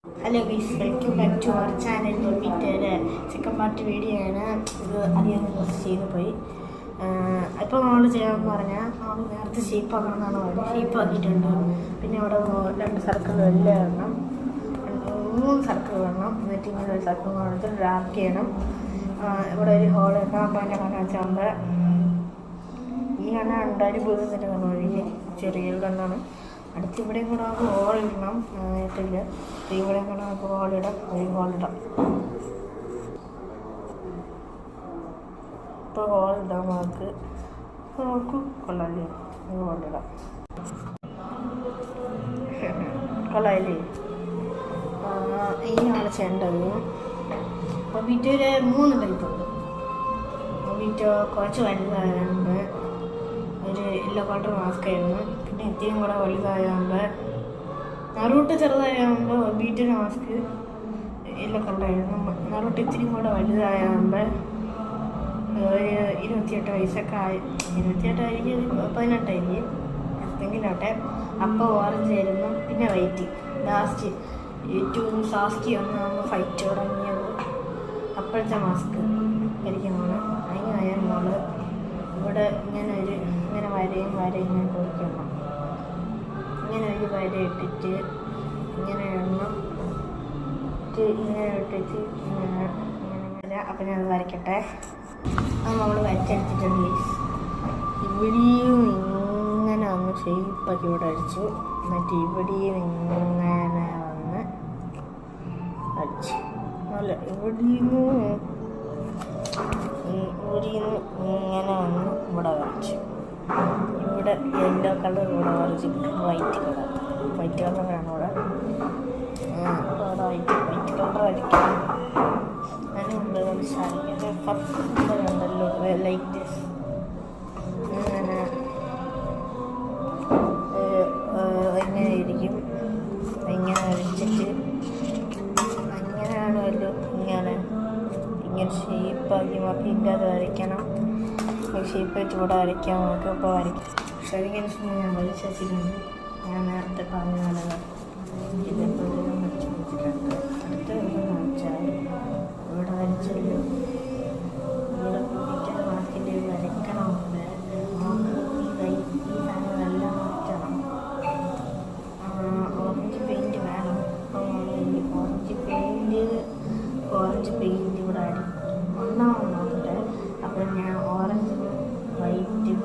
Hello guys, welcome back to our channel. വീട്ടിൽ second part video ആണ്. ഇത് അറിയാൻ കുറച്ച് ചെയ്തു പോയി. ഇപ്പോൾ നമ്മൾ ചെയ്യാമെന്ന് പറഞ്ഞാൽ നമ്മൾ നേരത്തെ ഷേപ്പ് ആക്കണമെന്നാണ് പറയുന്നത്. ഷേപ്പ് ആക്കിയിട്ടുണ്ട്. പിന്നെ ഇവിടെ 2 സർക്കിൾ എല്ലാം ഇടണം, 3 സർക്കിൾ വേണം. എന്നിട്ട് ഇങ്ങനെ ഒരു സർക്കിൾ കൊടുത്ത് ഡാർക്ക് ചെയ്യണം. ഇവിടെ ഒരു ഹോൾ ഇടണം. അപ്പോൾ എൻ്റെ കണ്ണ് വെച്ചാൽ ഈ കണ്ണ ഉണ്ടായി ബൂസത്തിൻ്റെ കണ്ണ് ഒഴികെ ചെറിയ കണ്ണാണ്. അടുത്ത് ഇവിടെയും കൂടെ നമുക്ക് ഹോൾ ഇടണം. ഇട്ടില്ല, ഇവിടെയും കൂടെ നമുക്ക് ഹോളിടാം. ഹോളിടാം. ഇപ്പോൾ ഹോളിടാം. നമുക്ക് കൊള്ളാല്ലേ? ഹോളിടാം. കൊള്ളാല്ലേ? ഇനിയാണ് ചെയ്യേണ്ടത്. അപ്പോൾ വീട്ടിൽ 3 ടൈപ്പുണ്ട്. വീട്ടിൽ കുറച്ച് വലുതായുണ്ട്, ഒരു യെല്ലോ കളർ മാസ്ക് ആയിരുന്നു. പിന്നെ ഇത്തിരിയും കൂടെ വലുതായതുകൊണ്ട് നറൂട്ട് ചെറുതായതുകൊണ്ട് ബീറ്റിൻ്റെ മാസ്ക് യെല്ലോ കളറായിരുന്നു. നറൂട്ട് ഇത്തിരിയും കൂടെ വലുതായതുകൊണ്ട് ഒരു 28 വയസ്സൊക്കെ 28 ആയിരിക്കും, 18 ആയിരിക്കും എന്തെങ്കിലോട്ടെ. അപ്പോൾ ഓറഞ്ച് ആയിരുന്നു. പിന്നെ വൈറ്റ് ലാസ്റ്റ് ഏറ്റവും സാസ്കി വന്ന് ഫൈറ്റ് തുടങ്ങിയത് അപ്പോഴത്തെ മാസ്ക് ധരിക്കുന്നതാണ്. അതിനായ മോള് ഇവിടെ ഇങ്ങനെ വരയും ഇങ്ങനെ കൊടുക്കണം. ഇങ്ങനെ ഒരു വര ഇട്ടിട്ട് ഇങ്ങനെ എണ്ണം ഇങ്ങനെ ഇട്ടിട്ട് ഇങ്ങനെ. അപ്പം ഞാൻ വരയ്ക്കട്ടെ. അത് നമ്മൾ വരച്ചെടുത്തിട്ടുണ്ട്. ഇവിടെയും ഇങ്ങനെ ഒന്ന് ഷേപ്പൊക്കെ ഇവിടെ അടിച്ചു. എന്നിട്ട് ഇവിടെയും ഇങ്ങനെ വന്ന് അടിച്ചു. അല്ല, ഇവിടെയും ഇങ്ങനെ വന്ന് ഇവിടെ വരച്ചു. ഇവിടെ യെല്ലോ കളർ ഇവിടെ വരച്ച് വൈറ്റ് കളറാണ് ഇവിടെ. വൈറ്റ് കളർ വരയ്ക്കാം. അതിനുണ്ട് ഉണ്ടല്ലോ ലൈറ്റ്. ഇങ്ങനെ ഇരിക്കും. ഇങ്ങനെ വരച്ചിട്ട് അങ്ങനെയാണല്ലോ ഇങ്ങനെ ഷേപ്പാക്കി നമുക്ക് ഇല്ലാതെ വരയ്ക്കണം. ഷേപ്പ് വെച്ച് ഇവിടെ വരയ്ക്കാം. നമുക്ക് ഇപ്പോൾ വരയ്ക്കാം. ശരിക്കും ഞാൻ വലിച്ചു വെച്ചിട്ടുണ്ട്. ഞാൻ നേരത്തെ പറഞ്ഞ പോലെ ഇതേപോലെ വരച്ച് വെച്ചിട്ടുണ്ട്. അടുത്ത എന്താണെന്ന് വെച്ചാൽ ഇവിടെ വരച്ചല്ലോ, ഇവിടെ പിറ്റേ മാസ്കിൻ്റെ വരയ്ക്കണമെന്ന് നമുക്ക് ഈ സാധനങ്ങളെല്ലാം മാറ്റണം. ഓറഞ്ച് പെയിൻറ്റ് വേണം. ഓറഞ്ച് പെയിൻറ്റ് ഇവിടെ ഒന്നാമത് നോക്കട്ടെ. അപ്പം ഞാൻ ഓറഞ്ചും വൈറ്റും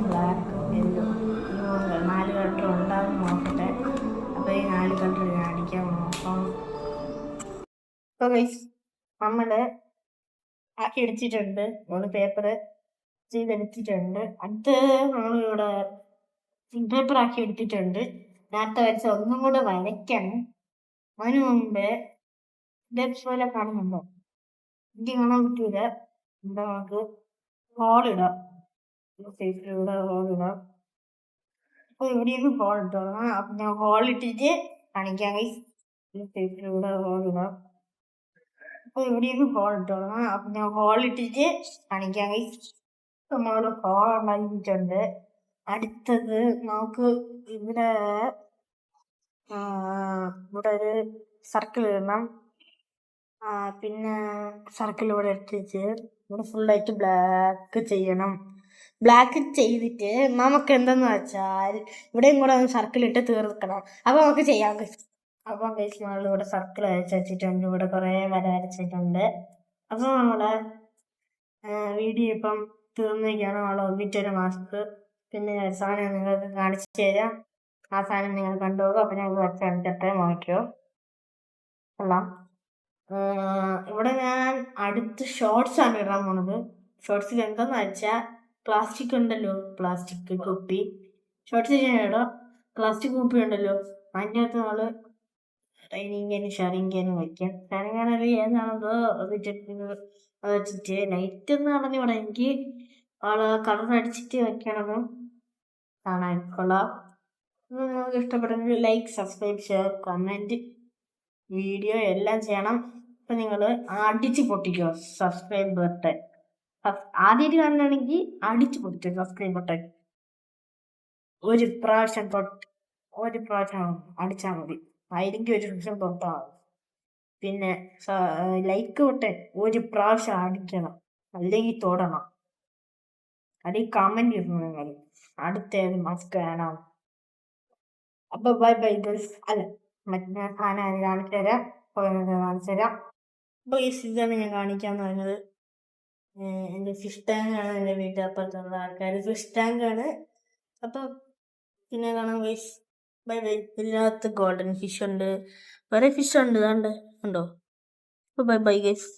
ബ്ലാക്കും യെല്ലോ ഈ 4 കളർ ഉണ്ടാകും നോക്കട്ടെ. അപ്പോൾ ഈ 4 കളർ ഞാൻ അടിക്കാൻ നോക്കാം. ഇപ്പോൾ ഗൈസ് നമ്മൾ ആക്കി എടുത്തിട്ടുണ്ട്. നമ്മൾ പേപ്പർ ചെയ്തെടുത്തിട്ടുണ്ട്. അടുത്ത് നമ്മളിവിടെ പേപ്പർ ആക്കി എടുത്തിട്ടുണ്ട്. നേരത്തെ വരച്ച ഒന്നും കൂടെ വരയ്ക്കണം. അതിന് മുമ്പേ ഇതേപോലെ കാണുന്നുണ്ടോ? ഇത് കാണാൻ പറ്റൂല. എന്താ, നമുക്ക് ഹോളിടാം. സൈസിലൂടെ ഹോളിടാം. അപ്പോൾ ഇവിടെയൊക്കെ ഹോൾ ഇട്ടോളാം. അപ്പം ഞാൻ ഹോളിട്ടിട്ട് കാണിക്കാം ഗൈസ്. സൈസിലൂടെ ഹോളിടാം. അപ്പോൾ ഇവിടെയൊക്കെ ഹോൾ ഇട്ടോളാം. അപ്പം ഞാൻ ഹോളിട്ടിട്ട് കാണിക്കാം ഗൈസ്. നമ്മൾ ഹോൾ ഉണ്ടാക്കിയിട്ടുണ്ട്. അടുത്തത് നമുക്ക് ഇവിടെ ഒരു സർക്കിൾ ഇടണം. പിന്നെ സർക്കിൾ ഇവിടെ ഇട്ടിട്ട് ഇവിടെ ഫുള്ളായിട്ട് ബ്ലാക്ക് ചെയ്യണം. ബ്ലാക്ക് ചെയ്തിട്ട് നമുക്ക് എന്തെന്ന് വെച്ചാൽ ഇവിടെയും കൂടെ ഒന്ന് സർക്കിൾ ഇട്ട് തീർക്കണം. അപ്പോൾ നമുക്ക് ചെയ്യാം. അപ്പം കഴിച്ച് നമ്മളിവിടെ സർക്കിൾ വരച്ച് വെച്ചിട്ടുണ്ട്. ഇവിടെ കുറേ വരച്ചിട്ടുണ്ട്. അപ്പോൾ നമ്മുടെ വീഡിയോ ഇപ്പം തീർന്നിരിക്കുകയാണ്. നമ്മൾ ഒന്നിട്ടൊരു മാസ്ക് പിന്നെ സാധനം നിങ്ങൾക്ക് കാണിച്ചു തരാം. ആ സാധനം നിങ്ങൾ കണ്ടുപോകും. അപ്പം ഞങ്ങൾ വെച്ച് കണ്ടിട്ട് നോക്കിയോ കൊള്ളാം. ഇവിടെ ഞാൻ അടുത്ത് ഷോർട്സ് ആണ് ഇടാൻ പോണത്. ഷോർട്സിൽ എന്താന്ന് വെച്ചാൽ പ്ലാസ്റ്റിക് ഉണ്ടല്ലോ, പ്ലാസ്റ്റിക് കുപ്പി ഷോർട്സിൽ ഞാൻ ഇടാം. പ്ലാസ്റ്റിക് കുപ്പി ഉണ്ടല്ലോ, അതിൻ്റെ അകത്ത് നമ്മൾ ഡൈനിങ്ങനും ഷറിങ്ങനും വയ്ക്കാം. ഷറിങ്ങാണെങ്കിൽ ഏതാണതോ അത് വെച്ചിട്ട് ലൈറ്റ് എന്ന് പറഞ്ഞ് ഇവിടെ എനിക്ക് കളർ അടിച്ചിട്ട് വെക്കണമെന്നും കാണാൻ കൊള്ളാം. നിങ്ങൾക്ക് ഇഷ്ടപ്പെടുമെങ്കിൽ like, subscribe, share, comment, video എല്ലാം ചെയ്യണം. അപ്പം നിങ്ങൾ അടിച്ച് പൊട്ടിക്കോ സബ്സ്ക്രൈബ് ബട്ടൺ. ആദ്യമായിട്ട് കാണുകയാണെങ്കിൽ അടിച്ച് പൊട്ടിക്കോ സബ്സ്ക്രൈബ് ബട്ടൺ. ഒരു പ്രാവശ്യം ഒരു പ്രാവശ്യം അടിച്ചാൽ മതി. അല്ലെങ്കിൽ ഒരു നിമിഷം പുറത്താവും. പിന്നെ ലൈക്ക് ബട്ടൺ ഒരു പ്രാവശ്യം അടിക്കണം, അല്ലെങ്കിൽ തൊടണം, അല്ലെങ്കിൽ കമന്റ് ഇടണം നിങ്ങൾ അടുത്തേത് മസ്റ്റ് വേണം. അപ്പൊ ബൈ ബൈ ഗൈസ്. അല്ല, മറ്റേ സാധനം കാണിച്ചു തരാം, കാണിച്ചു തരാം. അപ്പൊ ഈ ഇതാണ് ഞാൻ കാണിക്കാന്ന് പറഞ്ഞത്. എൻ്റെ ഫിഷ് ടാങ്കാണ് എൻ്റെ വീട്ടിൽ അപ്പുറത്തുള്ള ആൾക്കാർ ഫിഷ് ടാങ്കാണ്. അപ്പം പിന്നെ കാണാം ഗൈസ്. Bye bye. ഇതിനകത്ത് ഗോൾഡൻ ഫിഷ് ഉണ്ട്, വേറെ ഫിഷ് ഉണ്ട്, കണ്ടോ. അപ്പോൾ ബൈ ബൈ ഗൈസ്.